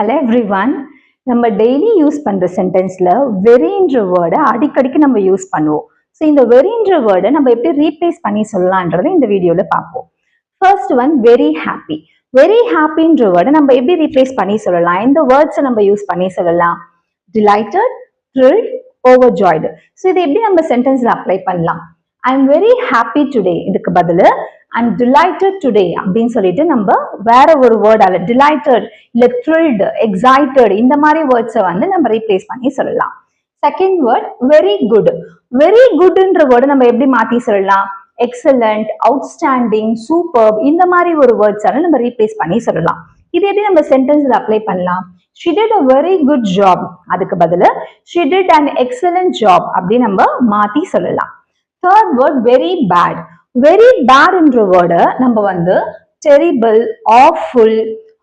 Hello everyone. நம்ம daily use பண்ற சென்டென்ஸ்ல வெரின்ற வேர்டை அடிக்கடிக்கு நம்ம யூஸ் பண்ணுவோம். ஸோ இந்த வெரின்ற வேர்டை நம்ம எப்படி ரீப்ளேஸ் பண்ணி சொல்லலான்றதை இந்த வீடியோல பார்ப்போம். First one very happy. Very ஹாப்பின்ற வேர்டை நம்ம எப்படி ரீப்ளேஸ் பண்ணி சொல்லலாம்? இந்த வேர்ட்ஸை நம்ம யூஸ் பண்ணி சொல்லலாம். Delighted, thrilled, ஓவர்ஜாய்டு. ஸோ இதை எப்படி நம்ம சென்டென்ஸ்ல அப்ளை பண்ணலாம்? I am very happy today இதுக்கு பதில் ஐ எம் டிலைட்டட் டுடே அப்படின்னு சொல்லிட்டு நம்ம வேற ஒரு வேர்டால டிலைட்டட் இல்ல த்ரில்டு, எக்ஸைட்டட் இந்த மாதிரி வேர்ட்ஸை வந்து நம்ம ரீப்ளேஸ் பண்ணி சொல்லலாம். Second word very good. Very குட்ன்ற வேர்டை நம்ம எப்படி மாத்தி சொல்லலாம்? எக்ஸலண்ட், அவுட்ஸ்டாண்டிங், சூப்பர் இந்த மாதிரி ஒரு வேர்ட்ஸால நம்ம ரீப்ளேஸ் பண்ணி சொல்லலாம். இது எப்படி நம்ம சென்டென்ஸ்ல அப்ளை பண்ணலாம்? She did a very good job. அதுக்கு பதில் she did an excellent job அப்படி நம்ம மாத்தி சொல்லலாம். Third word very bad. Very பேட்ன்ற வேர்டை நம்ம வந்து டெரிபிள், ஆஃபுல்,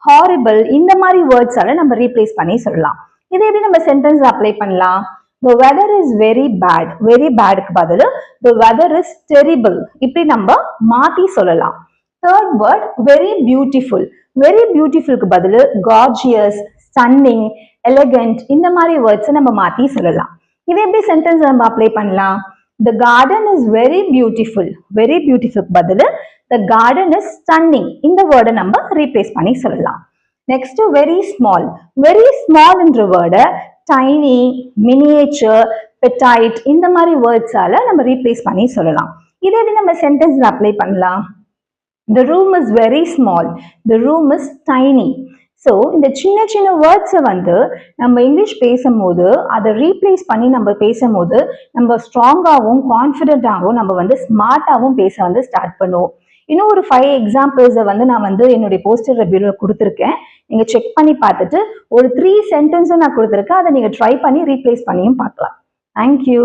ஹாரிபிள் இந்த மாதிரி வேர்ட்ஸால நம்ம ரீப்ளேஸ் பண்ணி சொல்லலாம். இதை எப்படி நம்ம சென்டென்ஸ்ல அப்ளை பண்ணலாம்? The weather is very bad. Very பேடுக்கு பதில் the weather is terrible இப்படி நம்ம மாத்தி சொல்லலாம். Third word very beautiful. Very பியூட்டிஃபுல்க்கு பதில் கார்ஜியஸ், ஸ்டன்னிங், எலகண்ட் இந்த மாதிரி வேர்ட்ஸை நம்ம மாத்தி சொல்லலாம். இதை எப்படி சென்டென்ஸ் நம்ம அப்ளை பண்ணலாம்? The garden is very beautiful. Very பியூட்டிஃபுல்க்கு பதில் the garden is stunning இந்த வேர்டை நம்ம ரீப்ளேஸ் பண்ணி சொல்லலாம். Next very small. வெரி ஸ்மால்ன்ற வேர்டை டைனி, மினியேச்சர், பெட்டைட் இந்த மாதிரி வேர்ட்ஸால நம்ம ரீப்ளேஸ் பண்ணி சொல்லலாம். இதை எப்படி நம்ம சென்டென்ஸ்ல அப்ளை பண்ணலாம்? The room is very small. The room is tiny. So இந்த சின்ன சின்ன வேர்ட்ஸை வந்து நம்ம இங்கிலீஷ் பேசும்போது அதை ரீப்ளேஸ் பண்ணி நம்ம பேசும்போது நம்ம ஸ்ட்ராங்காகவும் கான்ஃபிடென்ட்டாகவும் நம்ம வந்து ஸ்மார்ட்டாகவும் பேச வந்து ஸ்டார்ட் பண்ணுவோம். இன்னும் ஒரு 5 எக்ஸாம்பிள்ஸை வந்து நான் வந்து என்னுடைய போஸ்டர் ரிவ்யூவில் கொடுத்துருக்கேன். நீங்கள் செக் பண்ணி பார்த்துட்டு ஒரு 3 சென்டென்ஸும் நான் கொடுத்துருக்கேன். அதை நீங்கள் ட்ரை பண்ணி ரீப்ளேஸ் பண்ணியும் பார்க்கலாம். தேங்க்யூ.